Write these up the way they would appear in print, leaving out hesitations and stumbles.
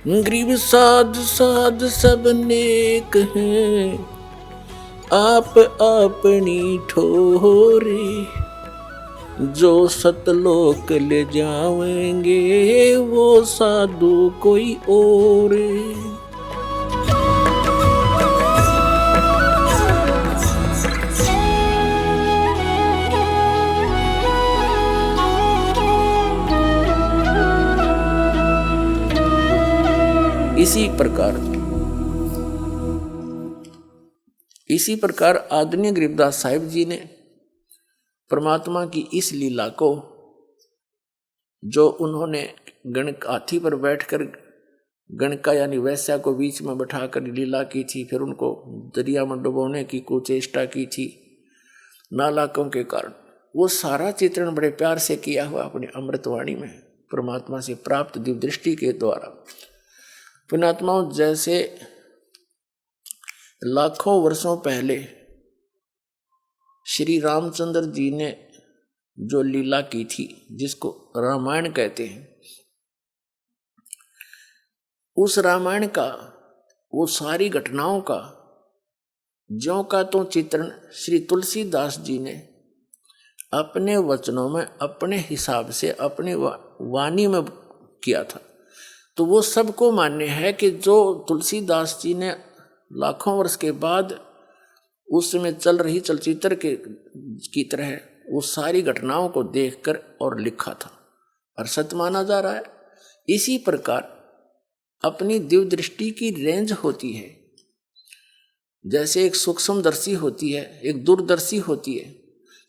गरीब साध साध सब नेक हैं, आप अपनी ठोरी। जो सतलोक ले जावेंगे वो साधु कोई और। इसी प्रकार आदरणीय गरीबदास साहिब जी ने परमात्मा की इस लीला को, जो उन्होंने गणक हाथी पर बैठकर गणका यानी वैश्या को बीच में बैठाकर लीला की थी, फिर उनको दरिया में डुबोने की कुचेष्टा की थी नालाकों के कारण, वो सारा चित्रण बड़े प्यार से किया हुआ अपनी अमृतवाणी में परमात्मा से प्राप्त दिव्य दृष्टि के द्वारा। पुण्यात्माओं, जैसे लाखों वर्षों पहले श्री रामचंद्र जी ने जो लीला की थी, जिसको रामायण कहते हैं, उस रामायण का, वो सारी घटनाओं का ज्यों का तो चित्रण श्री तुलसीदास जी ने अपने वचनों में अपने हिसाब से अपने वाणी में किया था। तो वो सबको मान्य है कि जो तुलसीदास जी ने लाखों वर्ष के बाद उस समय चल रही चलचित्र की तरह वो सारी घटनाओं को देखकर और लिखा था और सत्य माना जा रहा है। इसी प्रकार अपनी दिव्य दृष्टि की रेंज होती है, जैसे एक सूक्ष्मदर्शी होती है, एक दूरदर्शी होती है,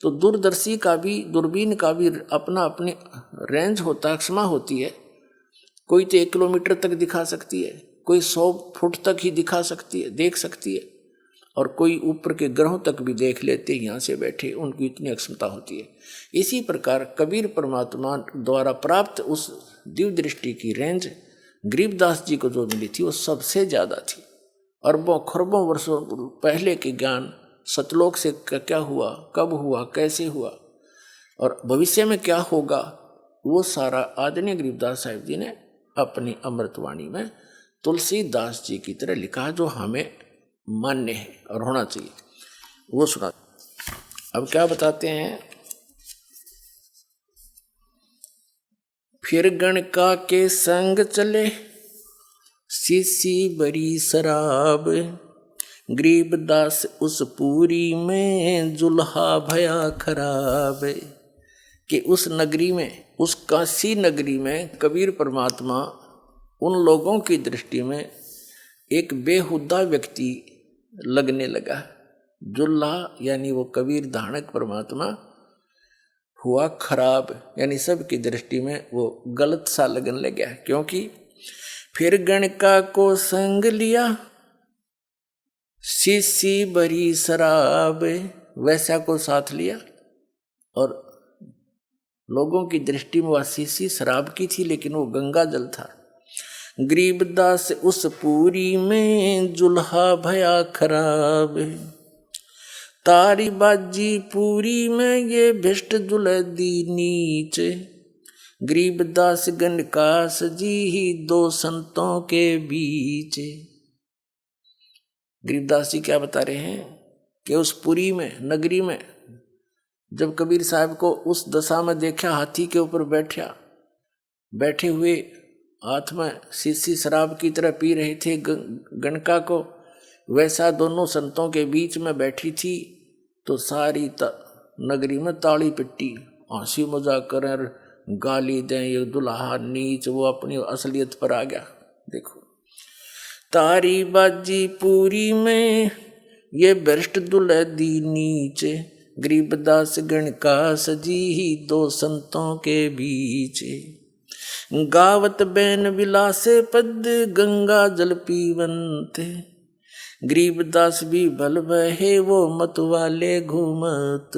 तो दूरदर्शी का भी, दूरबीन का भी अपना अपनी रेंज होता है, क्षमा होती है। कोई तो 1 किलोमीटर तक दिखा सकती है, कोई 100 फुट तक ही दिखा सकती है, देख सकती है, और कोई ऊपर के ग्रहों तक भी देख लेते हैं यहाँ से बैठे, उनकी इतनी अक्षमता होती है। इसी प्रकार कबीर परमात्मा द्वारा प्राप्त उस दिव्य दृष्टि की रेंज गरीबदास जी को जो मिली थी वो सबसे ज़्यादा थी। अरबों खरबों वर्षों पहले के ज्ञान, सतलोक से क्या हुआ, कब हुआ, कैसे हुआ और भविष्य में क्या होगा, वो सारा आदरणीय गरीबदास साहिब जी ने अपनी अमृतवाणी में तुलसीदास जी की तरह लिखा, जो हमें मान्य है और होना चाहिए। वो सुना। अब क्या बताते हैं, फिर गणका के संग चले सीसी बरी शराब, गरीबदास उस पूरी में जुल्हा भया खराब। कि उस नगरी में, उस काशी नगरी में कबीर परमात्मा उन लोगों की दृष्टि में एक बेहुदा व्यक्ति लगने लगा। जुल्हा यानी वो कबीर धानक परमात्मा हुआ खराब, यानी सबकी दृष्टि में वो गलत सा लगने लगा। क्योंकि फिर गणका को संग लिया सीसी भरी शराब, वैसा को साथ लिया और लोगों की दृष्टि में वह सीसी शराब की थी, लेकिन वो गंगा जल था। गरीबदास उस पूरी में जुल्हा भया खराब, तारी बाजी पूरी में ये भिष्ट जुलदी नीच, गरीबदास गणकास जी ही 2 संतों के बीच। गरीबदास जी क्या बता रहे हैं कि उस पुरी में, नगरी में, जब कबीर साहब को उस दशा में देखा, हाथी के ऊपर बैठे हुए हाथ में शीशी शराब की तरह पी रहे थे गणका को, वैसा दोनों संतों के बीच में बैठी थी, तो सारी नगरी में ताली पिट्टी, हंसी मजाक करें, गाली दें, ये दुल्हा नीच, वो अपनी असलियत पर आ गया। देखो, तारी बाजी पूरी में ये भ्रष्ट दुलहदी नीच, गरीबदास गणकास जी ही 2 संतों के बीच, गावत बैन विलासे पद गंगा जल पीवंत, गरीबदास भी भल बहे वो मत वाले घूमत,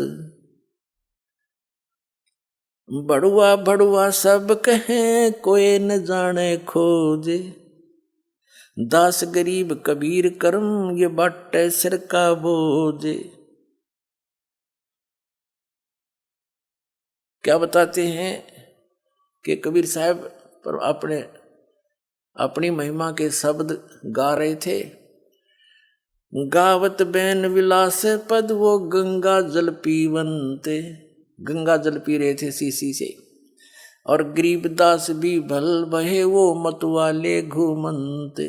बड़ुआ बड़ुआ सब कहें कोई न जाने खोजे, दास गरीब कबीर कर्म ये बाटे सिर का बोझे। क्या बताते हैं कि कबीर साहब पर अपने अपनी महिमा के शब्द गा रहे थे। गावत बैन विलास पद वो गंगा जल पीवंते, गंगा जल पी रहे थे शीशी से। और गरीबदास भी भल बहे वो मतवाले घूमंते,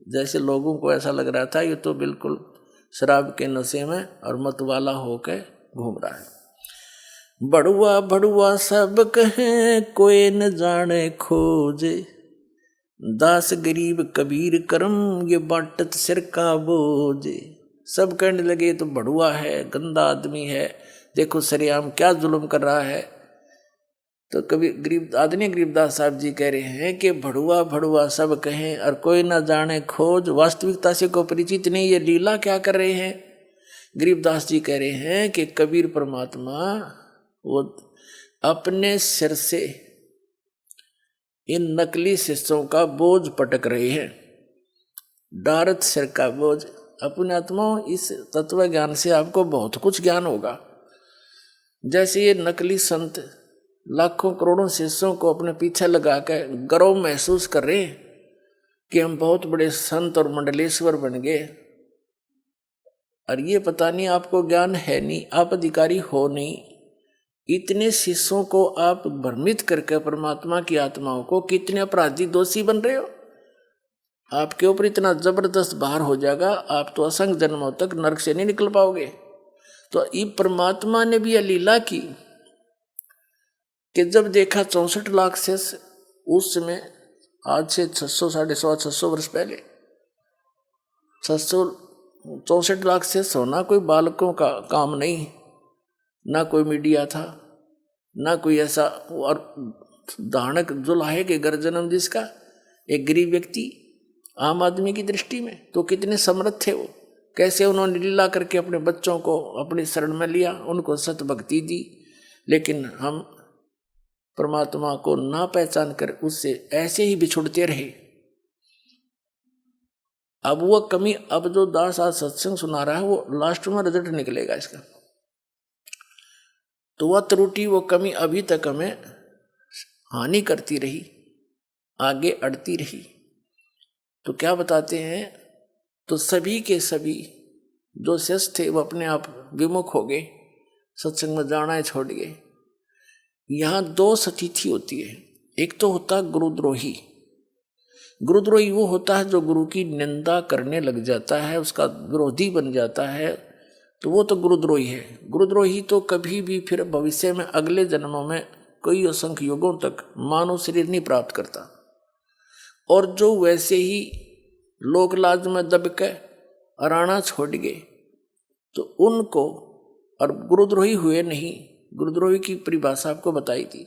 जैसे लोगों को ऐसा लग रहा था ये तो बिल्कुल शराब के नशे में और मतवाला होकर घूम रहा है। बड़ुआ बड़ुआ सब कहें कोई न जाने खोजे, दास गरीब कबीर करम ये बाटत सिर का बोझे। सब कहने लगे तो बड़ुआ है, गंदा आदमी है, देखो सरेआम क्या जुल्म कर रहा है। तो कभी गरीब आदमी गरीबदास साहब जी कह रहे हैं कि भड़ुआ भड़ुआ सब कहें और कोई ना जाने खोज, वास्तविकता से को परिचित नहीं, ये लीला क्या कर रहे हैं। गरीबदास जी कह रहे हैं कि कबीर परमात्मा वो अपने सिर से इन नकली शिष्यों का बोझ पटक रहे हैं, डारत सिर का बोझ। अपने आत्माओं, इस तत्व ज्ञान से आपको बहुत कुछ ज्ञान होगा। जैसे ये नकली संत लाखों करोड़ों शिष्यों को अपने पीछे लगा कर गर्व महसूस कर रहे हैं कि हम बहुत बड़े संत और मंडलेश्वर बन गए, और ये पता नहीं आपको ज्ञान है नहीं, आप अधिकारी हो नहीं। इतने शिष्यों को आप भ्रमित करके परमात्मा की आत्माओं को कितने अपराधी दोषी बन रहे हो। आपके ऊपर इतना जबरदस्त भार हो जाएगा, आप तो असंख्य जन्मों तक नरक से नहीं निकल पाओगे। तो ये परमात्मा ने भी यह लीला की कि जब देखा 64 लाख से उस समय, आज से 600 वर्ष पहले 64 लाख से होना कोई बालकों का काम नहीं, ना कोई मीडिया था, ना कोई ऐसा। और दानक जुलाहे के घर जन्म जिसका, एक गरीब व्यक्ति आम आदमी की दृष्टि में तो कितने समर्थ थे वो, कैसे उन्होंने लीला करके अपने बच्चों को अपनी शरण में लिया, उनको सत भक्ति दी। लेकिन हम परमात्मा को ना पहचान कर उससे ऐसे ही बिछुड़ते रहे। अब वो कमी, अब जो दास आज सत्संग सुना रहा है वो लास्ट में रिजल्ट निकलेगा इसका। तो वह त्रुटि, वो कमी अभी तक हमें हानि करती रही, आगे अड़ती रही। तो क्या बताते हैं, तो सभी के सभी जो शिष्य थे वो अपने आप विमुख हो गए, सत्संग में जाना छोड़ गए। यहाँ दो स्थिति होती है, एक तो होता गुरुद्रोही। गुरुद्रोही वो होता है जो गुरु की निंदा करने लग जाता है, उसका विरोधी बन जाता है, तो वो तो गुरुद्रोही है। गुरुद्रोही तो कभी भी फिर भविष्य में अगले जन्मों में कई असंख्य युगों तक मानव शरीर नहीं प्राप्त करता। और जो वैसे ही लोकलाज में दब के अराना छोड़ गए तो उनको, और गुरुद्रोही हुए नहीं, गुरुद्रोही की परिभाषा आपको बताई थी,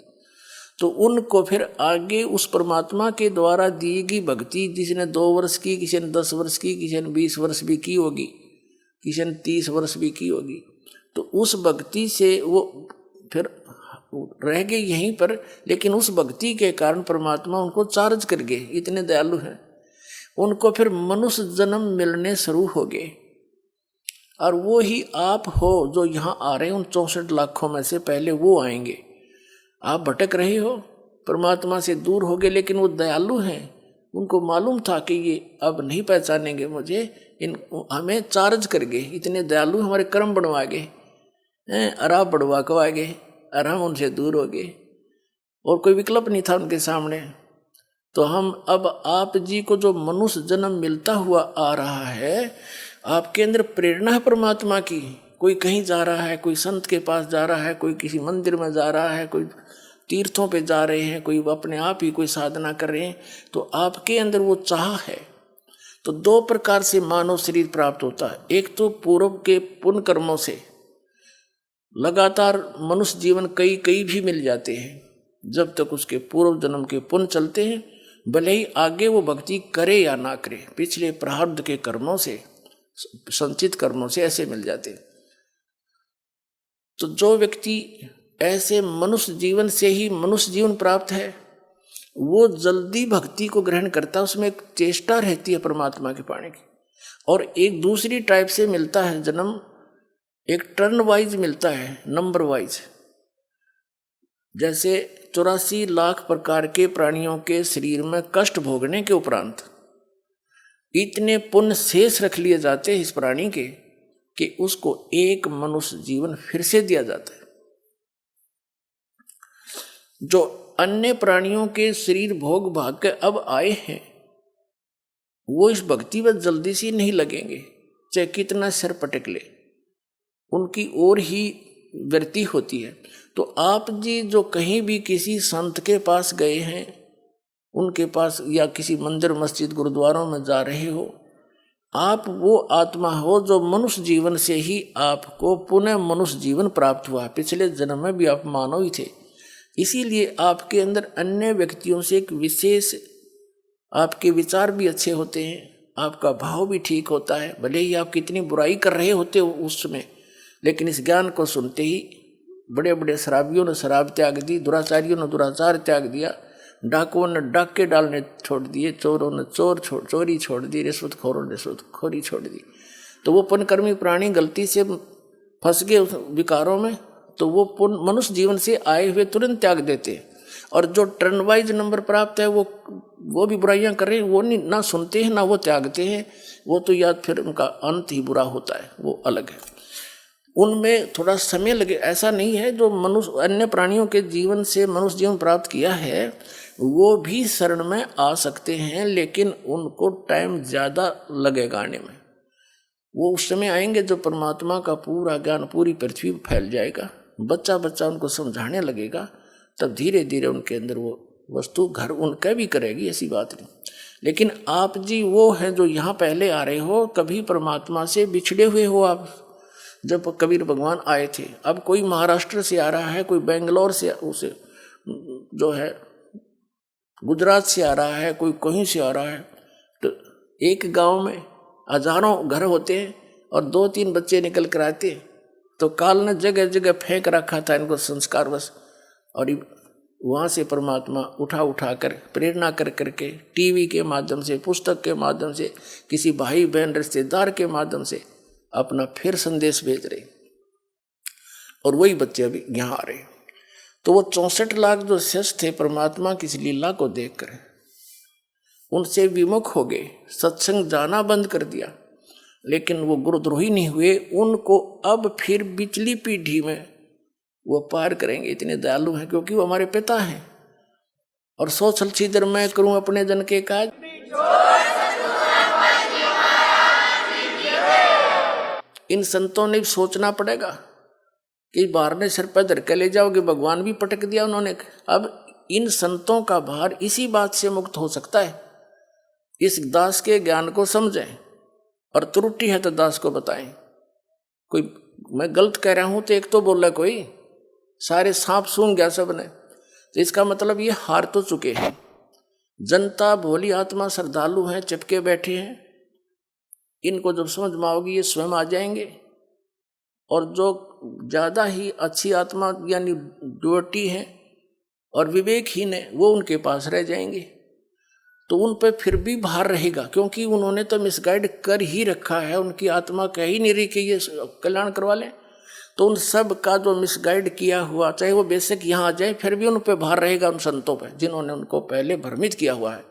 तो उनको फिर आगे उस परमात्मा के द्वारा दी गई भक्ति, जिसने 2 वर्ष की, किसी ने 10 वर्ष की, किसी ने 20 वर्ष भी की होगी, किसी ने 30 वर्ष भी की होगी, तो उस भक्ति से वो फिर रह गए यहीं पर। लेकिन उस भक्ति के कारण परमात्मा उनको चार्ज कर गए, इतने दयालु हैं। उनको फिर मनुष्य जन्म मिलने शुरू हो गए, और वो ही आप हो जो यहाँ आ रहे हैं। उन 64 लाखों में से पहले वो आएंगे। आप भटक रहे हो, परमात्मा से दूर हो गए, लेकिन वो दयालु हैं। उनको मालूम था कि ये अब नहीं पहचानेंगे मुझे, हमें चार्ज कर गए, इतने दयालु हमारे कर्म बनवा गए, अराब बढ़वा को आ गए, और हम उनसे दूर हो गए, और कोई विकल्प नहीं था उनके सामने। तो हम अब आप जी को जो मनुष्य जन्म मिलता हुआ आ रहा है, आपके अंदर प्रेरणा है परमात्मा की। कोई कहीं जा रहा है, कोई संत के पास जा रहा है, कोई किसी मंदिर में जा रहा है, कोई तीर्थों पे जा रहे हैं, कोई अपने आप ही कोई साधना कर रहे हैं, तो आपके अंदर वो चाह है। तो 2 प्रकार से मानव शरीर प्राप्त होता है। एक तो पूर्व के पुण्य कर्मों से लगातार मनुष्य जीवन कई भी मिल जाते हैं, जब तक उसके पूर्व जन्म के पुण्य चलते हैं, भले ही आगे वो भक्ति करे या ना करे, पिछले प्रारब्ध के कर्मों से, संचित कर्मों से ऐसे मिल जाते हैं। तो जो व्यक्ति ऐसे मनुष्य जीवन से ही मनुष्य जीवन प्राप्त है, वो जल्दी भक्ति को ग्रहण करता है, उसमें एक चेष्टा रहती है परमात्मा के पाने की। और एक दूसरी टाइप से मिलता है जन्म, एक टर्न वाइज मिलता है, नंबर वाइज। जैसे 84 लाख प्रकार के प्राणियों के शरीर में कष्ट भोगने के उपरांत इतने पुण्य शेष रख लिए जाते हैं इस प्राणी के कि उसको एक मनुष्य जीवन फिर से दिया जाता है। जो अन्य प्राणियों के शरीर भोग भाग के अब आए हैं वो इस भक्ति में जल्दी से नहीं लगेंगे, चाहे कितना सिर पटक ले, उनकी ओर ही वृत्ति होती है। तो आप जी जो कहीं भी किसी संत के पास गए हैं, उनके पास या किसी मंदिर मस्जिद गुरुद्वारों में जा रहे हो, आप वो आत्मा हो जो मनुष्य जीवन से ही आपको पुनः मनुष्य जीवन प्राप्त हुआ। पिछले जन्म में भी आप मानव ही थे, इसीलिए आपके अंदर अन्य व्यक्तियों से एक विशेष, आपके विचार भी अच्छे होते हैं, आपका भाव भी ठीक होता है। भले ही आप कितनी बुराई कर रहे होते हो उस समय, लेकिन इस ज्ञान को सुनते ही बड़े बड़े शराबियों ने शराब त्याग दी, दुराचारियों ने दुराचार त्याग दिया, डाकुओं ने डाके डालने छोड़ दिए, चोरों ने चोरी छोड़ दी, रिश्वतखोरों ने रिश्वतखोरी छोड़ दी। तो वो पुण्यकर्मी प्राणी गलती से फंस गए उस विकारों में, तो वो पुण्य मनुष्य जीवन से आए हुए तुरंत त्याग देते हैं। और जो टर्न वाइज नंबर प्राप्त है वो भी बुराइयां कर रहे हैं, वो नहीं ना सुनते हैं ना वो त्यागते हैं, वो तो याद फिर उनका अंत ही बुरा होता है, वो अलग है। उनमें थोड़ा समय लगे, ऐसा नहीं है। जो मनुष्य अन्य प्राणियों के जीवन से मनुष्य जीवन प्राप्त किया है वो भी शरण में आ सकते हैं, लेकिन उनको टाइम ज़्यादा लगेगा आने में। वो उस समय आएंगे जो परमात्मा का पूरा ज्ञान पूरी पृथ्वी पर फैल जाएगा, बच्चा बच्चा उनको समझाने लगेगा, तब धीरे धीरे उनके अंदर वो वस्तु घर उनका भी करेगी, ऐसी बात नहीं। लेकिन आप जी वो हैं जो यहाँ पहले आ रहे हो, कभी परमात्मा से बिछड़े हुए हो आप। जब कबीर भगवान आए थे, अब कोई महाराष्ट्र से आ रहा है, कोई बेंगलोर से, उसे जो है गुजरात से आ रहा है, कोई कहीं से आ रहा है, तो एक गांव में हजारों घर होते हैं और 2-3 बच्चे निकल कर आते, तो काल ने जगह जगह फेंक रखा था इनको संस्कारवश, और वहाँ से परमात्मा उठा कर प्रेरणा कर करके टीवी के माध्यम से, पुस्तक के माध्यम से, किसी भाई बहन रिश्तेदार के माध्यम से अपना फिर संदेश भेज रहे, और वही बच्चे अभी यहाँ आ रहे। तो वो 64 लाख जो शिष्य थे परमात्मा की इस लीला को देखकर उनसे विमुख हो गए, सत्संग जाना बंद कर दिया, लेकिन वो गुरुद्रोही नहीं हुए। उनको अब फिर पिछली पीढ़ी में वो पार करेंगे, इतने दयालु हैं, क्योंकि वो हमारे पिता हैं। और सो छल छिद्र मैं करूं अपने जन के काज, इन संतों ने भी सोचना पड़ेगा कि बाहर ने सिर पर धर के ले जाओगे, भगवान भी पटक दिया उन्होंने। अब इन संतों का भार इसी बात से मुक्त हो सकता है, इस दास के ज्ञान को समझें, और त्रुटि है तो दास को बताएं। कोई मैं गलत कह रहा हूं तो एक तो बोला, कोई सारे सांप सूंघ गया सब ने, तो इसका मतलब ये हार तो चुके हैं। जनता भोली आत्मा श्रद्धालु हैं, चिपके बैठे हैं, इनको जब समझ में आओगी ये स्वयं आ जाएंगे। और जो ज़्यादा ही अच्छी आत्मा यानी ड्योटी है और विवेकहीन है, वो उनके पास रह जाएंगे। तो उन पर फिर भी भार रहेगा, क्योंकि उन्होंने तो मिसगाइड कर ही रखा है, उनकी आत्मा कह ही नहीं रही कि ये कल्याण करवा लें। तो उन सब का जो मिसगाइड किया हुआ, चाहे वो बेशक यहाँ आ जाए, फिर भी उन पर भार रहेगा, उन संतों पर जिन्होंने उनको पहले भ्रमित किया हुआ है।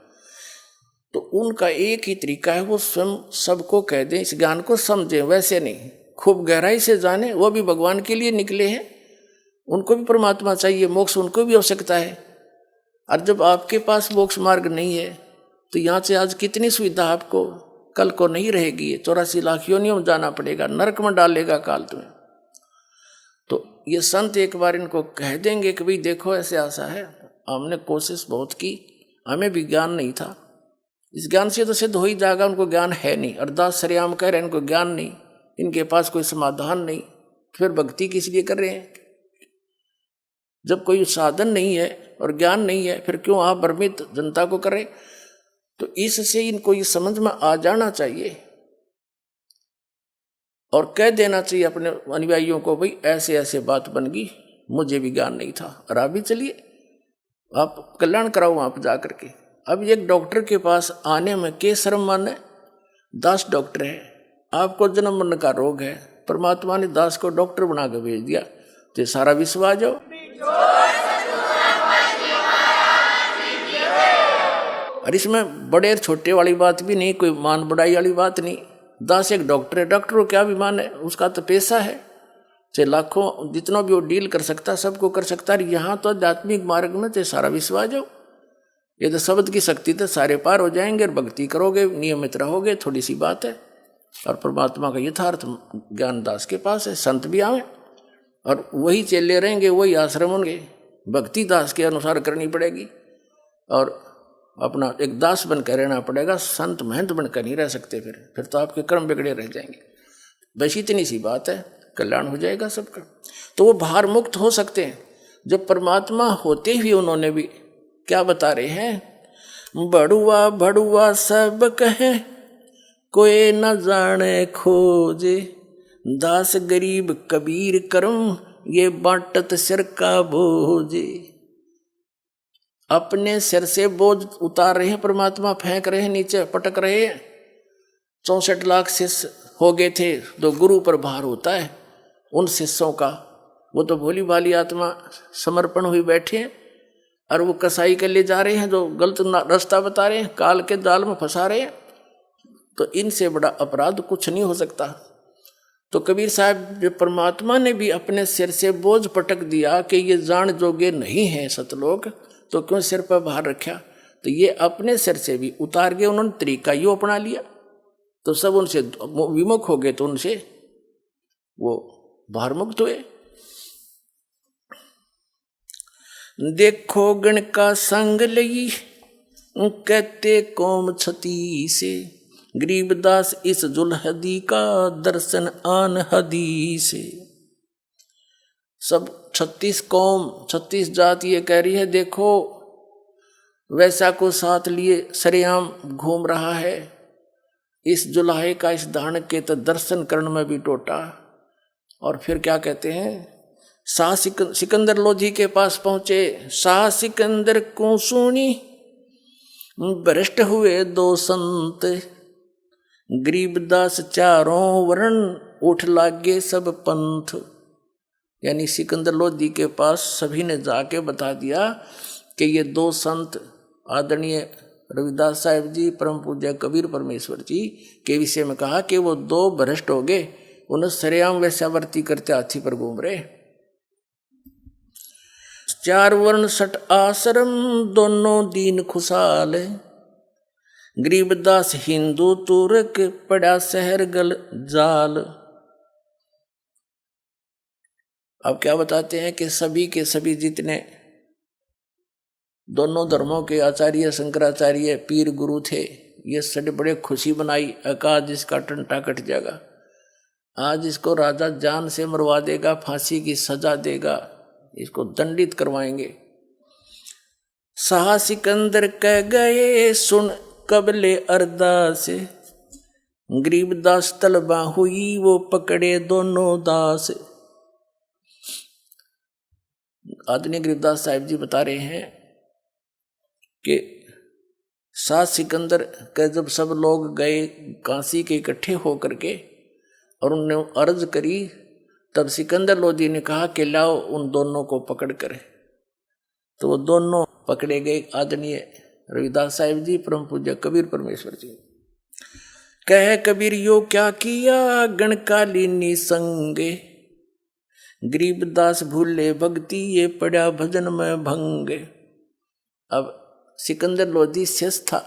तो उनका एक ही तरीका है, वो स्वयं सबको कह दें, इस ज्ञान को समझें, वैसे नहीं खूब गहराई से जाने। वो भी भगवान के लिए निकले हैं, उनको भी परमात्मा चाहिए, मोक्ष उनको भी आवश्यकता है। और जब आपके पास मोक्ष मार्ग नहीं है तो यहाँ से आज कितनी सुविधा आपको कल को नहीं रहेगी। 84 लाख योनियों में जाना पड़ेगा, नरक में डालेगा काल तुम्हें। तो ये संत एक बार इनको कह देंगे कि भाई देखो ऐसे आशा है, हमने कोशिश बहुत की, हमें भी ज्ञान नहीं था, इस ज्ञान से तो सिद्ध हो ही जाएगा, उनको ज्ञान है नहीं। अरदास सरेआम कह रहे हैं, इनको ज्ञान नहीं, इनके पास कोई समाधान नहीं, फिर भक्ति किस लिए कर रहे हैं? जब कोई साधन नहीं है और ज्ञान नहीं है, फिर क्यों आप भ्रमित जनता को कर रहे? तो इससे इनको ये समझ में आ जाना चाहिए और कह देना चाहिए अपने अनुयायियों को, भाई ऐसे ऐसे बात बन गई, मुझे भी ज्ञान नहीं था, और आप भी चलिए, आप कल्याण कराओ वहाँ पर जा करके। अब एक डॉक्टर के पास आने में के शर्म माने? दास डॉक्टर है, आपको जन्म मरण का रोग है, परमात्मा ने दास को डॉक्टर बना के भेज दिया, तो सारा विश्व आ जाओ। और इसमें बड़े और छोटे वाली बात भी नहीं, कोई मान बढ़ाई वाली बात नहीं। दास एक डॉक्टर है, डॉक्टर को क्या अभिमान है, उसका तो पैसा है, चाहे लाखों जितना भी वो डील कर सकता है, सबको कर सकता है। यहाँ तो आध्यात्मिक मार्ग में तो सारा विश्वास हो, ये तो शब्द की शक्ति तो सारे पार हो जाएंगे, और भक्ति करोगे, नियमित रहोगे, थोड़ी सी बात है। और परमात्मा का यथार्थ ज्ञान दास के पास है, संत भी आवे और वही चेले रहेंगे, वही आश्रम होंगे, भक्ति दास के अनुसार करनी पड़ेगी, और अपना एक दास बनकर रहना पड़ेगा, संत महंत बनकर नहीं रह सकते। फिर तो आपके कर्म बिगड़े रह जाएंगे। बस इतनी सी बात है, कल्याण हो जाएगा सबका। तो वो भार मुक्त हो सकते हैं। जब परमात्मा होते हुए उन्होंने भी क्या बता रहे हैं, बड़ुआ बड़ुआ सब कहे कोई न जाने खोजे, दास गरीब कबीर करम ये बाटत सिर का बोझे। अपने सिर से बोझ उतार रहे हैं परमात्मा, फेंक रहे हैं नीचे, पटक रहे हैं। 64 लाख शिष्य हो गए थे, तो गुरु पर भार होता है उन शिष्यों का। वो तो भोली भाली आत्मा समर्पण हुई बैठे हैं, और वो कसाई के लिए जा रहे हैं जो गलत रास्ता बता रहे हैं, काल के जाल में फंसा रहे हैं। तो इनसे बड़ा अपराध कुछ नहीं हो सकता। तो कबीर साहब, जो परमात्मा ने भी अपने सिर से बोझ पटक दिया कि ये जान जोगे नहीं है सतलोक, तो क्यों सिर पर भार रखा, तो ये अपने सिर से भी उतार के उन्होंने तरीका यो अपना लिया, तो सब उनसे विमुख हो गए, तो उनसे वो भार मुक्त हुए। देखो गण का संग लई कहते कौम छती से, गरीबदास इस जुलहदी का दर्शन आन हदी से। सब 36 कौम 36 जाति ये कह रही है, देखो वैसा को साथ लिए सरेआम घूम रहा है, इस जुलाहे का इस दान के तो दर्शन करण में भी टोटा। और फिर क्या कहते हैं, शाह सिकंदर लोधी के पास पहुंचे, शाह सिकंदर को सुनी भ्रष्ट हुए 2 संत, गरीबदास चारों वर्ण उठ लागे सब पंथ। यानी सिकंदर लोधी के पास सभी ने जाके बता दिया कि ये 2 संत आदरणीय रविदास साहिब जी, परम पूज्य कबीर परमेश्वर जी के विषय में कहा कि वो 2 भ्रष्ट हो गए, उन्हें सरेआम वैश्यावर्ती करते हाथी पर घूम रहे। 4 वर्ण 6 आश्रम दोनों दीन खुशहाल, गरीबदास हिंदू तुर्क पड़ा शहर गल जाल। अब क्या बताते हैं कि सभी के सभी जितने दोनों धर्मों के आचार्य शंकराचार्य पीर गुरु थे, ये सब बड़े खुशी बनाई, आज इसका टंटा कट जाएगा, आज इसको राजा जान से मरवा देगा, फांसी की सजा देगा, इसको दंडित करवाएंगे। शाह सिकंदर कह गए सुन कबले अरदास, गरीबदास तलबा हुई वो पकड़े दोनों दास। आदरणीय गरीबदास साहिब जी बता रहे हैं कि शाह सिकंदर के जब सब लोग गए काशी के इकट्ठे होकर के और उन्होंने अर्ज करी, तब सिकंदर लोधी ने कहा कि लाओ उन दोनों को पकड़ कर। तो वो दोनों पकड़े गए, आदरणीय रविदास साहिब जी, परम पूज्य कबीर परमेश्वर जी। कह कबीर यो क्या किया गणकालीनी संगे, गरीबदास भूले भक्ति ये पड़ा भजन में भंगे। अब सिकंदर लोधी शेष था,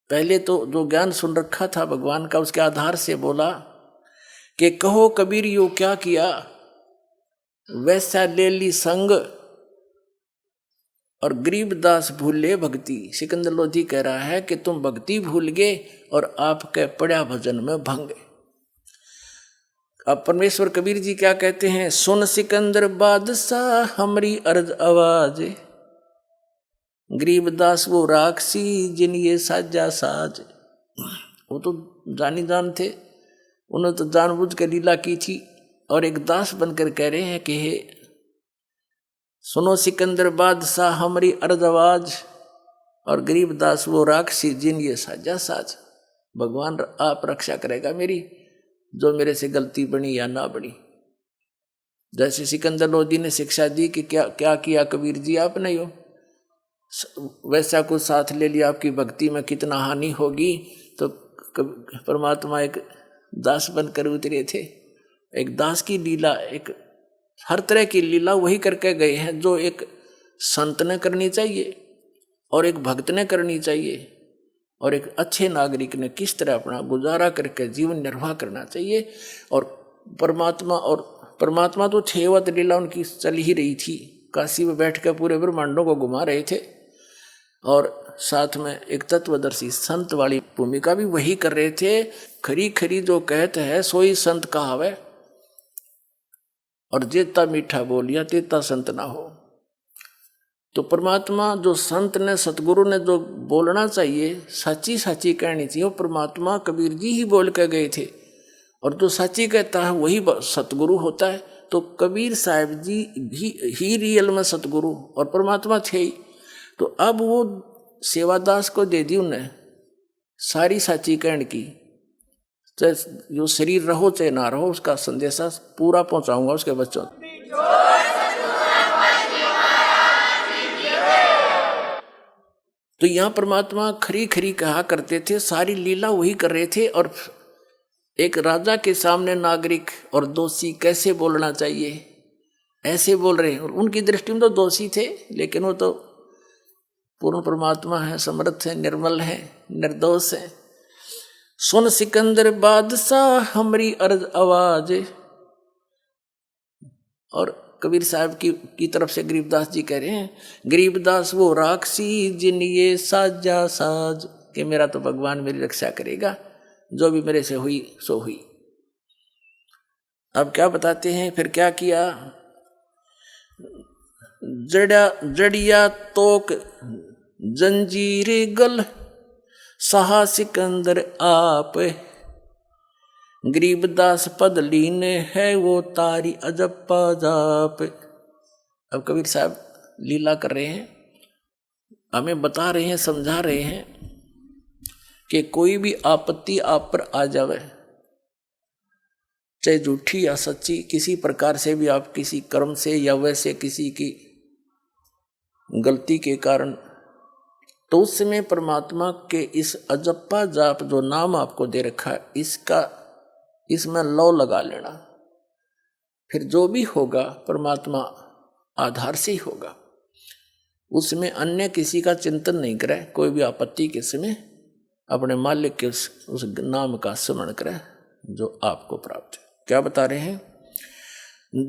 पहले तो जो ज्ञान सुन रखा था भगवान का, उसके आधार से बोला कि कहो कबीर यो क्या किया, वैसा ले ली संग और गरीबदास भूले भक्ति। सिकंदर लोधी कह रहा है कि तुम भक्ति भूल गए और आपके पड़ा भजन में भंगे। अब परमेश्वर कबीर जी क्या कहते हैं, सुन सिकंदर बादशाह हमारी अर्ज आवाज, गरीबदास वो राक्षसी जिन ये साजा साज। वो तो जानी जान थे, उन्होंने तो जानबूझ कर लीला की थी, और एक दास बनकर कह रहे हैं कि हे सुनो सिकंदर बादशाह हमारी अर्ज आवाज, और गरीबदास वो राक्षसी जिन ये साजा साज। भगवान आप रक्षा करेगा मेरी, जो मेरे से गलती बनी या ना बनी। जैसे सिकंदर लोधी ने शिक्षा दी कि क्या क्या किया कबीर जी आपने, यो वैसा कुछ साथ ले लिया, आपकी भक्ति में कितना हानि होगी। तो परमात्मा एक दास बनकर उतरे थे। एक दास की लीला, एक हर तरह की लीला वही करके गए हैं जो एक संत ने करनी चाहिए और एक भक्त ने करनी चाहिए और एक अच्छे नागरिक ने किस तरह अपना गुजारा करके जीवन निर्वाह करना चाहिए। और परमात्मा तो 6 अवत लीला उनकी चल ही रही थी। काशी में बैठ कर पूरे ब्रह्मांडों को घुमा रहे थे और साथ में एक तत्वदर्शी संत वाली भूमिका भी वही कर रहे थे। खरी खरी जो कहते हैं सोई संत कहावे, और जेता मीठा बोलिया तेता संत ना हो। तो परमात्मा जो संत ने, सतगुरु ने जो बोलना चाहिए, सच्ची सच्ची कहनी चाहिए, वो परमात्मा कबीर जी ही बोल के गए थे। और जो सच्ची कहता है वही सतगुरु होता है। तो कबीर साहब जी ही रियल में सतगुरु और परमात्मा थे ही। तो अब वो सेवादास को दे दी उन्हें सारी सच्ची कहने की, चाहे जो शरीर रहो चाहे ना रहो, उसका संदेशा पूरा पहुंचाऊंगा उसके बच्चों। तो यहाँ परमात्मा खरी खरी कहा करते थे, सारी लीला वही कर रहे थे। और एक राजा के सामने नागरिक और दोषी कैसे बोलना चाहिए, ऐसे बोल रहे हैं। और उनकी दृष्टि में तो दोषी थे, लेकिन वो तो पूर्ण परमात्मा है, समर्थ है, निर्मल है, निर्दोष है। सुन सिकंदर बादशाह हमरी अर्ज आवाज। और कबीर साहब की तरफ से गरीबदास जी कह रहे हैं, गरीबदास वो राक्षसी जिन ये साजा साज, कि मेरा तो भगवान मेरी रक्षा करेगा, जो भी मेरे से हुई सो हुई। अब क्या बताते हैं, फिर क्या किया। जड़िया तोक जंजीर गल सहा सिकंदर आप, गरीबदास पद लीने है वो तारी अजप्पा जाप। अब कबीर साहब लीला कर रहे हैं, हमें बता रहे हैं, समझा रहे हैं कि कोई भी आपत्ति आप पर आ जावे, चाहे झूठी या सच्ची, किसी प्रकार से भी, आप किसी कर्म से या वैसे किसी की गलती के कारण, तो उस समय परमात्मा के इस अजप्पा जाप जो नाम आपको दे रखा है, इसमें लौ लगा लेना। फिर जो भी होगा परमात्मा आधार से ही होगा, उसमें अन्य किसी का चिंतन नहीं करे। कोई भी आपत्ति के समय अपने मालिक के उस नाम का स्मरण करे जो आपको प्राप्त है। क्या बता रहे हैं,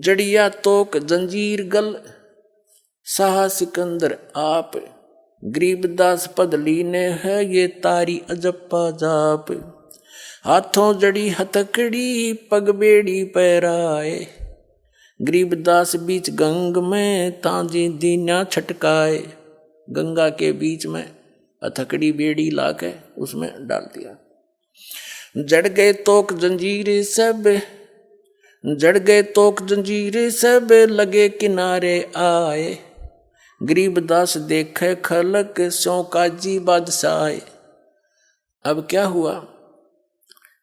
जड़िया तोक जंजीर गल साहा सिकंदर आप, गरीबदास पद लीने है ये तारी अजप्पा जाप। हाथों जड़ी हथकड़ी पग बेड़ी पैराए, गरीबदास बीच गंग में तांजी दीना छटकाए। गंगा के बीच में हथकड़ी बेड़ी लाके उसमें डाल दिया। जड़ गए तोक जंजीर सब, जड़ गए तोक जंजीर सब, लगे किनारे आए। गरीबदास देखे खलक स्यों काजी बादशाह। अब क्या हुआ,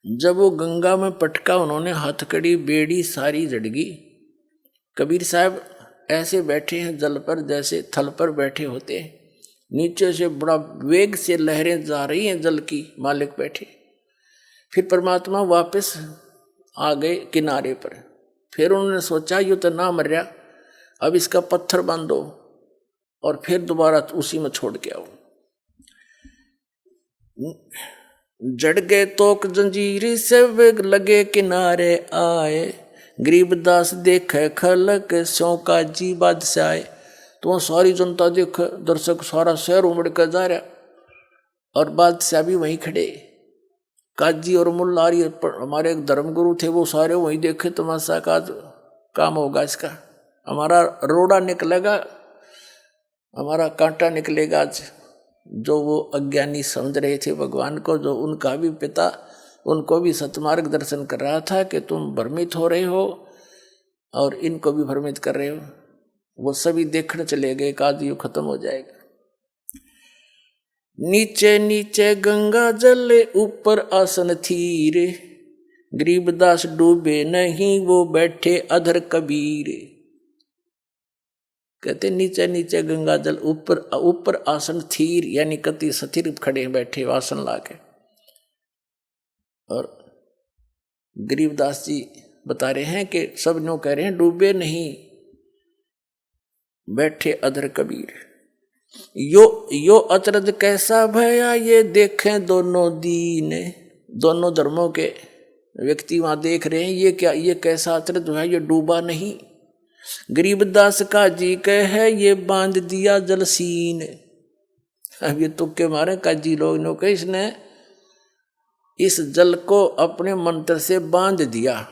जब वो गंगा में पटका, उन्होंने हथकड़ी बेड़ी सारी जड़गी। कबीर साहब ऐसे बैठे हैं जल पर, जैसे थल पर बैठे होते हैं, नीचे से बड़ा वेग से लहरें जा रही हैं जल की, मालिक बैठे। फिर परमात्मा वापस आ गए किनारे पर। फिर उन्होंने सोचा ये तो ना मर रहा, अब इसका पत्थर बांधो और फिर दोबारा उसी में छोड़ के आओ। जड़ गए तोक जंजीर सब, लगे किनारे आए। गरीबदास देखे खलक स्यों काजी बादशाह। तो सारी जनता देखे, दर्शक सारा शहर उमड़ कर जा रहा, और बादशाह भी वहीं खड़े। काजी और मुल्ला हमारे एक धर्मगुरु थे, वो सारे वहीं देखे तमाशा का काम होगा इसका, हमारा रोड़ा निकलेगा, हमारा कांटा निकलेगा आज। जो वो अज्ञानी समझ रहे थे भगवान को, जो उनका भी पिता उनको भी सतमार्ग दर्शन कर रहा था कि तुम भ्रमित हो रहे हो और इनको भी भ्रमित कर रहे हो, वो सभी देखने चले गए, आज युग खत्म हो जाएगा। नीचे नीचे गंगा जल ऊपर आसन थीर, गरीबदास डूबे नहीं वो बैठे अधर कबीर। कहते नीचे नीचे गंगा जल, ऊपर ऊपर आसन थीर, यानी कति स्थिर खड़े बैठे आसन लाके। और गरीबदास जी बता रहे हैं कि सब नो कह रहे हैं डूबे नहीं बैठे अधर कबीर, यो अचरज कैसा भया ये देखें दोनों दीन। दोनों धर्मों के व्यक्ति वहां देख रहे हैं, ये क्या, ये कैसा अचरज है, ये डूबा नहीं। गरीबदास का जी कहे ये बांध दिया जलसीन। अब ये तुक्के मारे काजी लोग ने कहे इसने इस जल को अपने मंत्र से बांध दिया,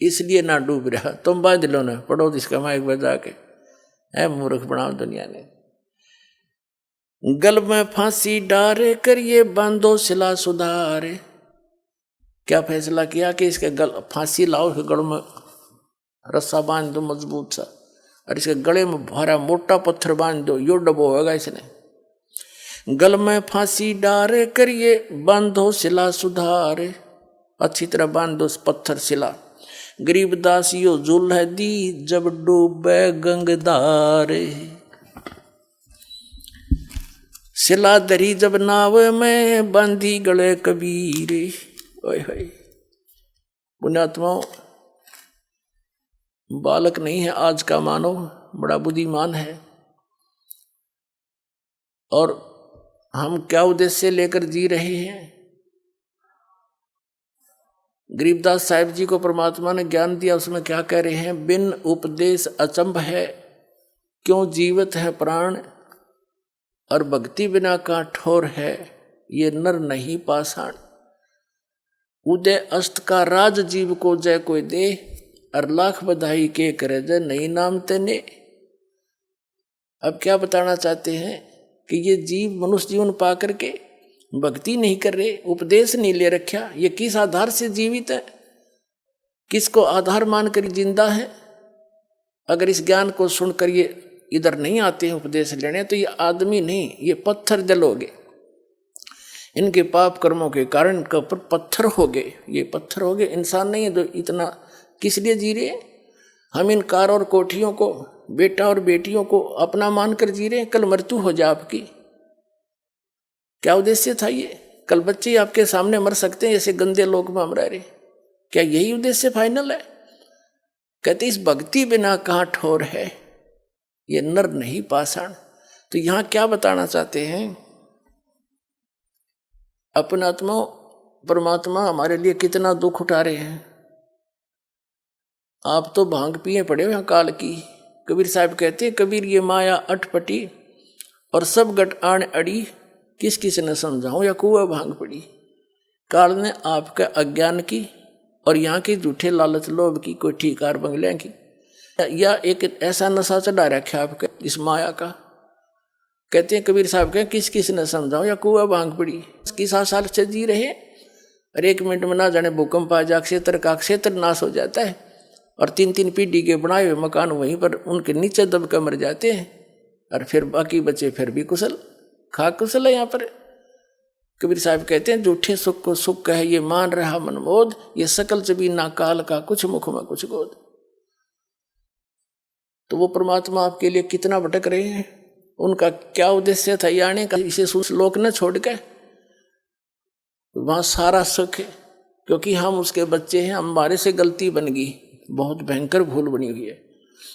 इसलिए ना डूब रहा। तुम बांध लो ना, पढ़ो इसका माइक बजा के, है मूर्ख बनाओ दुनिया ने। गल में फांसी डारे करिए बांधो सिला सुधारे। क्या फैसला किया कि इसके गल फांसी लाओ, इसके गल में रस्सा बांध दो मजबूत सा, और इसके गले में भारा मोटा पत्थर बांध दो, यो डबोएगा इसने। गल में फांसी डारे करिए बांधो सिला सुधारे, अच्छी तरह बांध दो पत्थर सिला। गरीबदास यो जुल्ह दी जब डूबे गंगधारे। सिला दरी जब नाव में बांधी गले कबीरे। ओए होए, पुण्यात्माओं, बालक नहीं है आज का मानव, बड़ा बुद्धिमान है। और हम क्या उद्देश्य लेकर जी रहे हैं। गरीबदास साहिब जी को परमात्मा ने ज्ञान दिया, उसमें क्या कह रहे हैं, बिन उपदेश अचंभ है क्यों जीवित है प्राण, और भक्ति बिना का ठोर है ये नर नहीं पाषाण। उदय अस्त का राज जीव को जय कोई दे, और लाख बधाई के करे जय नहीं नाम तेने। अब क्या बताना चाहते हैं कि ये जीव मनुष्य जीवन पा करके भक्ति नहीं कर रहे, उपदेश नहीं ले रखा, ये किस आधार से जीवित है, किसको आधार मानकर जिंदा है। अगर इस ज्ञान को सुनकर ये इधर नहीं आते हैं उपदेश लेने, तो ये आदमी नहीं, ये पत्थर जल हो गए। इनके पाप कर्मों के कारण इनके ऊपर पत्थर हो गए, ये पत्थर हो गए, इंसान नहीं है। तो इतना किस लिए जी रहे? हम इन कार और कोठियों को, बेटा और बेटियों को अपना मानकर जी रहे हैं। कल मृत्यु हो जाए आपकी, क्या उद्देश्य था ये? कल बच्चे आपके सामने मर सकते हैं, ऐसे गंदे लोग में हम रह रहे, क्या यही उद्देश्य फाइनल है? कहते इस भक्ति बिना कहाँ ठोर है, ये नर नहीं पाषाण। तो यहां क्या बताना चाहते हैं? अपना आत्मा परमात्मा हमारे लिए कितना दुख उठा रहे हैं। आप तो भांग पिए पड़े हो काल की। कबीर साहब कहते हैं, कबीर ये माया अटपटी और सब गट आण अड़ी, किस किस ने समझाऊं या कुआ भांग पड़ी। काल ने आपका अज्ञान की और यहाँ की झूठे लालच लोभ की, कोई ठीकार बंगले की, या एक ऐसा नशा चढ़ा रखा आपके इस माया का। कहते हैं कबीर साहब कहें, किस किस ने समझाओ या कुआ भांग पड़ी। किस साल से जी रहे, और 1 मिनट में ना जाने भूकंप आ जा, क्षेत्र का क्षेत्र नाश हो जाता है, और 3-3 पीढ़ी के बनाए हुए मकान वहीं पर उनके नीचे दबकर मर जाते हैं, और फिर बाकी बचे फिर भी कुशल खा कुशल है। यहाँ पर कबीर साहब कहते हैं, झूठे सुख को सुख है ये मान रहा मनमोद, ये सकल जबी ना काल का कुछ मुख में कुछ गोद। तो वो परमात्मा आपके लिए कितना भटक रहे हैं, उनका क्या उद्देश्य था आने का, इसे श्लोक न छोड़ के। वहां सारा सुख है, क्योंकि हम उसके बच्चे हैं, हमारे से गलती बन गई, बहुत भयंकर भूल बनी हुई है,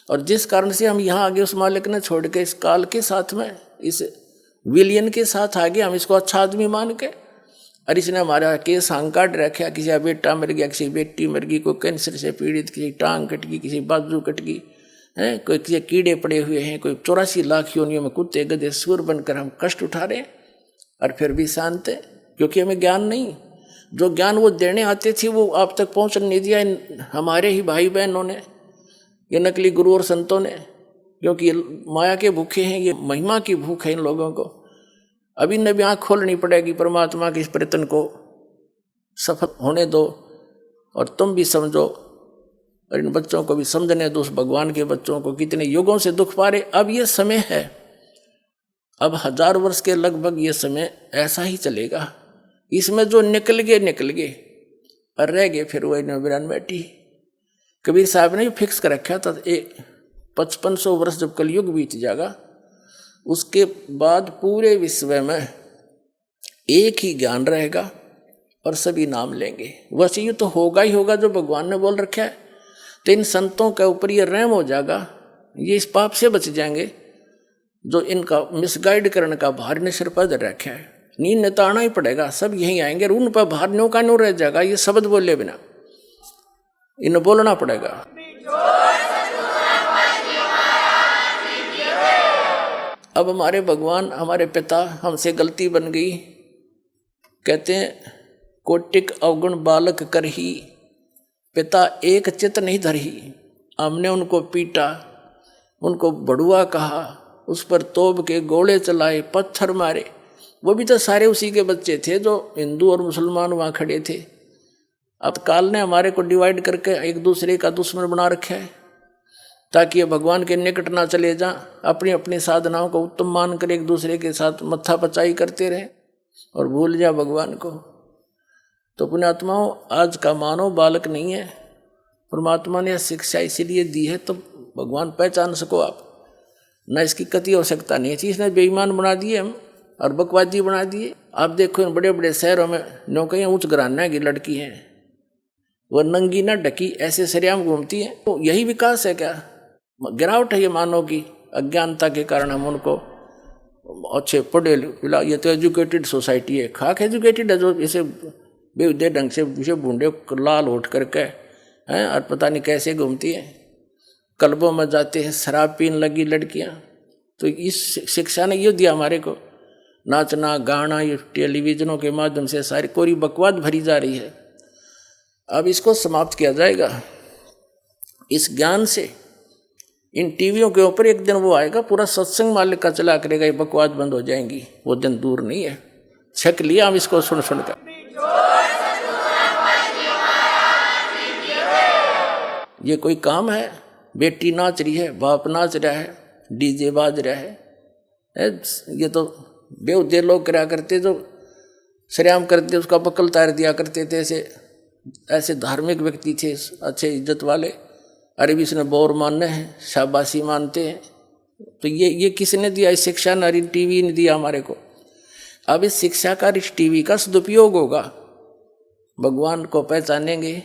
और जिस कारण से हम यहाँ आगे उस मालिक ने छोड़ के इस काल के साथ में, इस विलियन के साथ आगे, हम इसको अच्छा आदमी मान के, और इसने हमारा केस हांग काट रखा, किसी का बेटा मर गया, किसी बेटी मर गई, कोई कैंसर से पीड़ित, किसी टांग कट गई, किसी बाजू कट गई है, कोई किसी कीड़े पड़े हुए हैं, कोई 84 लाख योनियों में कुत्ते गधे सुर बनकर हम कष्ट उठा रहे हैं, और फिर भी शांत है, क्योंकि हमें ज्ञान नहीं। जो ज्ञान वो देने आते थे वो आप तक पहुँचने नहीं दिया हमारे ही भाई बहनों ने, ये नकली गुरु और संतों ने, क्योंकि ये माया के भूखे हैं, ये महिमा की भूख है इन लोगों को। अभी न भी आँख खोलनी पड़ेगी, परमात्मा के इस प्रयत्न को सफल होने दो, और तुम भी समझो, और इन बच्चों को भी समझने दो, उस भगवान के बच्चों को कितने युगों से दुख पा रहे। अब ये समय है, अब 1000 वर्ष के लगभग ये समय ऐसा ही चलेगा। इसमें जो निकल गए और रह गए फिर वही नबीरान बैठी। कबीर साहब ने फिक्स कर रखा था, एक 5500 वर्ष जब कलयुग बीत जाएगा, उसके बाद पूरे विश्व में एक ही ज्ञान रहेगा और सभी नाम लेंगे। वैसे ये तो होगा ही होगा जो भगवान ने बोल रखा है। तो इन संतों के ऊपर ये रहम हो जाएगा, ये इस पाप से बच जाएंगे जो इनका मिसगाइड करने का भार ने सिर पर धर रखा है। नींद ने तो आना ही पड़ेगा, सब यहीं आएंगे, उन पर भार न्यों का न्यों रह जाएगा। ये शब्द बोले बिना इन्हें बोलना पड़ेगा। अब हमारे भगवान, हमारे पिता, हमसे गलती बन गई, कहते हैं कोटिक अवगुण बालक करही, पिता एक चित नहीं धरही। हमने उनको पीटा, उनको बड़ुआ कहा, उस पर तोप के गोले चलाए, पत्थर मारे। वो भी तो सारे उसी के बच्चे थे जो हिंदू और मुसलमान वहाँ खड़े थे। अब काल ने हमारे को डिवाइड करके एक दूसरे का दुश्मन बना रखा है ताकि ये भगवान के निकट ना चले जा, अपनी अपनी साधनाओं को उत्तम मान कर एक दूसरे के साथ मत्था पचाई करते रहे और भूल जा भगवान को। तो पुण्यात्माओं, आज का मानव बालक नहीं है। परमात्मा ने शिक्षा इसीलिए दी है तो भगवान पहचान सको आप, न इसकी कति हो सकता नहीं है। चीज़ ने बेईमान बना दिए हम और बकवादी बना दिए। आप देखो इन बड़े बड़े शहरों में नौकरियाँ उच्च घराना की लड़की हैं, वह नंगी न ढकी ऐसे सरेआम घूमती हैं। तो यही विकास है क्या? गिरावट है ये मानव की। अज्ञानता के कारण हम उनको अच्छे पढ़े लिखा, ये तो एजुकेटेड सोसाइटी है, खाक एजुकेटेड है, जो इसे बेहुदे ढंग से बूढ़े लाल उठ करके हैं और पता नहीं कैसे घूमती हैं। क्लबों में जाते हैं, शराब पीने लगी लड़कियां। तो इस शिक्षा ने ये दिया हमारे को, नाचना गाना ये टेलीविजनों के माध्यम से सारी कोरी बकवाद भरी जा रही है। अब इसको समाप्त किया जाएगा इस ज्ञान से। इन टीवियों के ऊपर एक दिन वो आएगा, पूरा सत्संग मालिक का चला करेगा, ये बकवाद बंद हो जाएंगी। वो दिन दूर नहीं है, छक लिया हम इसको सुन सुनकर। ये कोई काम है? बेटी नाच रही है, बाप नाच रहा है, डीजे बाज रहा है। ये तो बेहुदे लोग करा करते, जो सरेआम करते उसका बकल तार दिया करते थे। ऐसे धार्मिक व्यक्ति थे, अच्छे इज्जत वाले। अरे भी इसने बोर मानने हैं, शाबाशी मानते हैं। तो ये किसने दिया? इस शिक्षा ने, टीवी ने दिया हमारे को। अब इस शिक्षा का, इस टीवी का सदुपयोग होगा, भगवान को पहचानेंगे।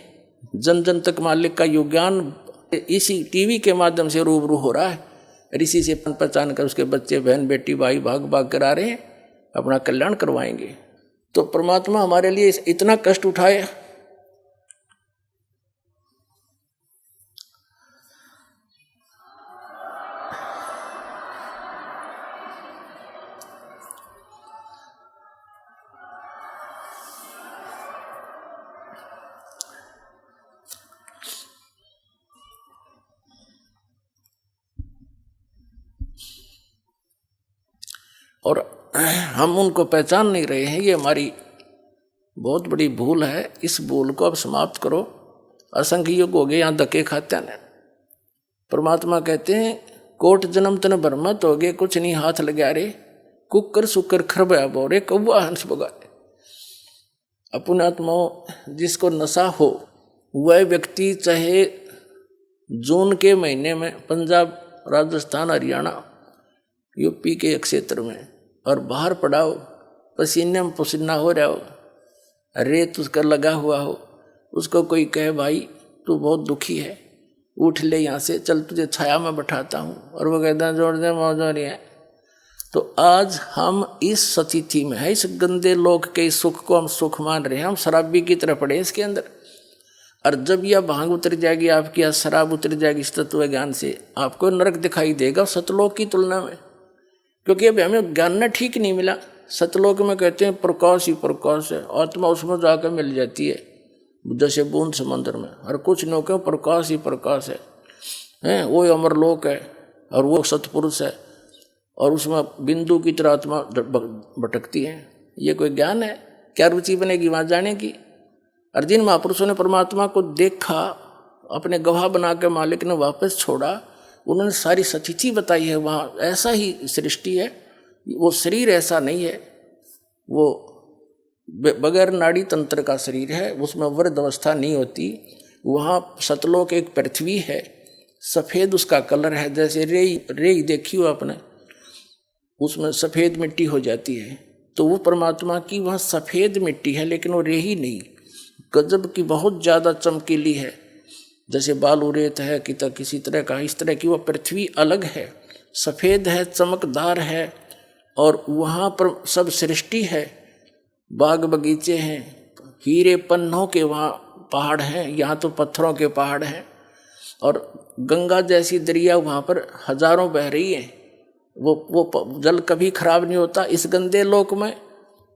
जन जन तक मालिक का योग ज्ञान इसी टीवी के माध्यम से रूबरू हो रहा है। ऋषि से पहचान कर उसके बच्चे, बहन, बेटी, भाई भाग भाग कर आ रहे हैं, अपना कल्याण करवाएंगे। तो परमात्मा हमारे लिए इतना कष्ट उठाए। और हम उनको पहचान नहीं रहे हैं। ये हमारी बहुत बड़ी भूल है। इस भूल को अब समाप्त करो। असंख्य युग हो गए यहाँ धक्के खाते हैं। परमात्मा कहते हैं कोट जन्म तन भरमत हो गए, कुछ नहीं हाथ लगा रे, कुकर सुकर खरबया बोरे, कौआ हंस बगारे। पुण्यात्माओं, जिसको नशा हो वह व्यक्ति चाहे जून के महीने में पंजाब, राजस्थान, हरियाणा, यूपी के क्षेत्र में और बाहर पड़ा हो, पसीने में पसीना हो रहा हो, रेत उसका लगा हुआ हो, उसको कोई कहे भाई तू बहुत दुखी है, उठ ले यहाँ से, चल तुझे छाया में बैठाता हूँ, और वो कहता है जोड़ दे मौज हो रही है। तो आज हम इस स्थिति में है, इस गंदे लोक के इस सुख को हम सुख मान रहे हैं। हम शराबी की तरह पड़े इसके अंदर। और जब यह भांग उतर जाएगी आपकी, या शराब उतर जाएगी इस तत्व ज्ञान से, आपको नरक दिखाई देगा सतलोक की तुलना में। क्योंकि अभी हमें ज्ञान न ठीक नहीं मिला। सतलोक में कहते हैं प्रकाश ही प्रकाश है, आत्मा उसमें जाकर मिल जाती है जैसे बूंद समंदर में। और कुछ लोग हैं प्रकाश ही प्रकाश है, वो अमरलोक है और वो सतपुरुष है, और उसमें बिंदु की तरह आत्मा भटकती है। ये कोई ज्ञान है? क्या रुचि बनेगी वहाँ जाने की? और जिन महापुरुषों ने परमात्मा को देखा, अपने गवाह बना के मालिक ने वापस छोड़ा, उन्होंने सारी सच्ची बताई है। वहाँ ऐसा ही सृष्टि है, वो शरीर ऐसा नहीं है, वो बगैर नाड़ी तंत्र का शरीर है, उसमें वृद्ध अवस्था नहीं होती। वहाँ सतलोक एक पृथ्वी है, सफेद उसका कलर है, जैसे रेई देखी हो आपने, उसमें सफेद मिट्टी हो जाती है, तो वो परमात्मा की वह सफेद मिट्टी है, लेकिन वो रेही नहीं, गजब की बहुत ज्यादा चमकीली है, जैसे बालू रेत है कि किसी तरह का, इस तरह की वह पृथ्वी अलग है, सफेद है, चमकदार है, और वहाँ पर सब सृष्टि है, बाग बगीचे हैं, हीरे पन्नों के वहाँ पहाड़ हैं, यहाँ तो पत्थरों के पहाड़ हैं, और गंगा जैसी दरिया वहाँ पर हजारों बह रही है, वो जल कभी खराब नहीं होता। इस गंदे लोक में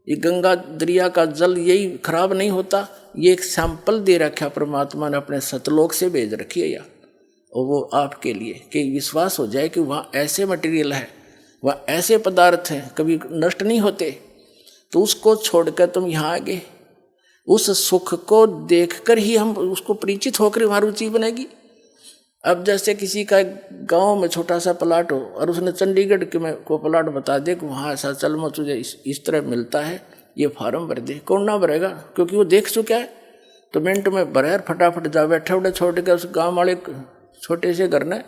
ये गंगा दरिया का जल यही खराब नहीं होता। ये एक सैंपल दे रखा परमात्मा ने, अपने सतलोक से भेज रखी है, और वो आपके लिए कि विश्वास हो जाए कि वहाँ ऐसे मटेरियल है, वहाँ ऐसे पदार्थ हैं, कभी नष्ट नहीं होते, तो उसको छोड़कर तुम यहाँ आ गए। उस सुख को देखकर ही हम उसको परिचित होकर वहाँ रुचि बनेगी। अब जैसे किसी का गांव में छोटा सा प्लाट हो और उसने चंडीगढ़ के में को प्लाट बता दे कि वहाँ ऐसा चल मैं तुझे इस तरह मिलता है, ये फार्म भर दे, कौन ना भरेगा, क्योंकि वो देख चुका है। तो मिनट में भरे और फटाफट जा बैठे उठे छोड़ के उस गाँव वाले छोटे से घर ने।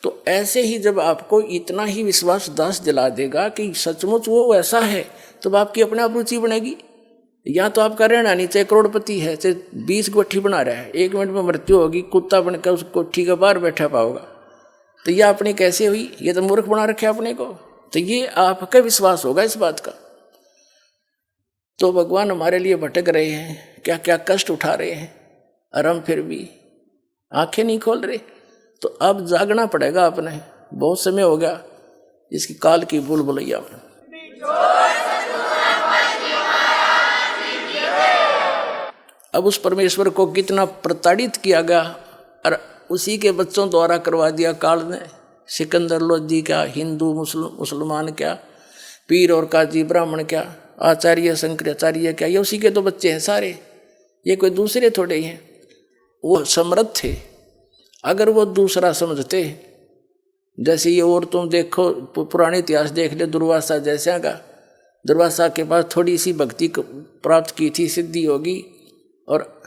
तो ऐसे ही जब आपको इतना ही विश्वास दास दिला देगा कि सचमुच वो ऐसा है, तो आपकी अपने आप रुचि बनेगी। या तो आपका रहना नहीं, चाहे करोड़पति है, चाहे 20 कोठी बना रहा है, 1 मिनट में मृत्यु होगी, कुत्ता बनकर उस कोठी के बाहर बैठा पाओगा। तो ये अपनी कैसे हुई, ये तो मूर्ख बना रखे अपने को। तो ये आपका विश्वास होगा इस बात का। तो भगवान हमारे लिए भटक रहे हैं, क्या क्या कष्ट उठा रहे हैं, और हम फिर भी आंखें नहीं खोल रहे। तो अब जागना पड़ेगा अपने, बहुत समय हो गया इसकी काल की भूल भुलैया में। अब उस परमेश्वर को कितना प्रताड़ित किया गया, और उसी के बच्चों द्वारा करवा दिया काल ने। सिकंदर लोधी क्या, हिंदू मुसलमान क्या, पीर और काजी ब्राह्मण क्या, आचार्य शंकराचार्य क्या, ये उसी के तो बच्चे हैं सारे, ये कोई दूसरे थोड़े ही हैं। वो समर्थ थे। अगर वो दूसरा समझते, जैसे ये और तुम देखो पुराने इतिहास देख ले, दुर्वासा जैसा का, दुर्वासा के पास थोड़ी सी भक्ति प्राप्त की थी, सिद्धि होगी, और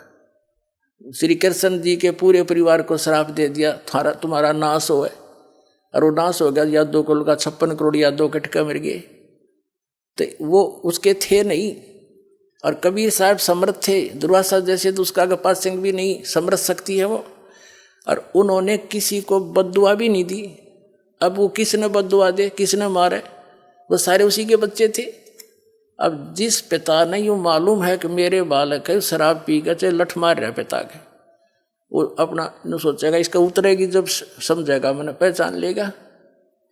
श्री कृष्ण जी के पूरे परिवार को श्राप दे दिया, तुम्हारा नाश हो है, और वो नाश हो गया। यादव कुल का 56 करोड़ यादव कटका मर गए। तो वो उसके थे नहीं। और कबीर साहब समर्थ थे, दुर्वासा जैसे तो उसका पास सिंह भी नहीं, समर्थ शक्ति है वो, और उन्होंने किसी को बद्दुआ भी नहीं दी। अब वो किसने बद्दुआ दे, किसने मारे, वो सारे उसी के बच्चे थे। अब जिस पिता ने यूँ मालूम है कि मेरे बालक है शराब पी कर चाहे लठ मार रहा है पिता के, वो अपना न सोचेगा, इसका उतरेगी जब समझेगा, मैंने पहचान लेगा।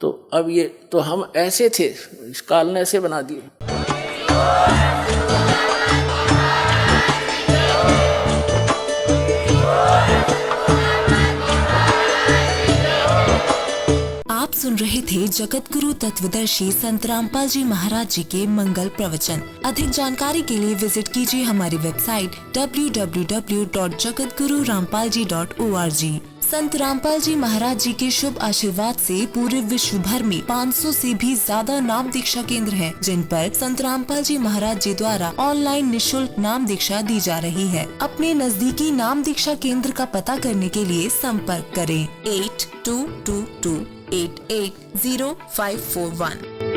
तो अब ये तो हम ऐसे थे, इस काल ने ऐसे बना दिए। आप सुन रहे थे जगत गुरु तत्वदर्शी संत रामपाल जी महाराज जी के मंगल प्रवचन। अधिक जानकारी के लिए विजिट कीजिए हमारी वेबसाइट www.jagatgururampalji.org। संत रामपाल जी महाराज जी के शुभ आशीर्वाद से पूरे विश्व भर में 500 से भी ज्यादा नाम दीक्षा केंद्र हैं, जिन पर संत रामपाल जी महाराज जी द्वारा ऑनलाइन निशुल्क नाम दीक्षा दी जा रही है। अपने नजदीकी नाम दीक्षा केंद्र का पता करने के लिए संपर्क करें 8222880541।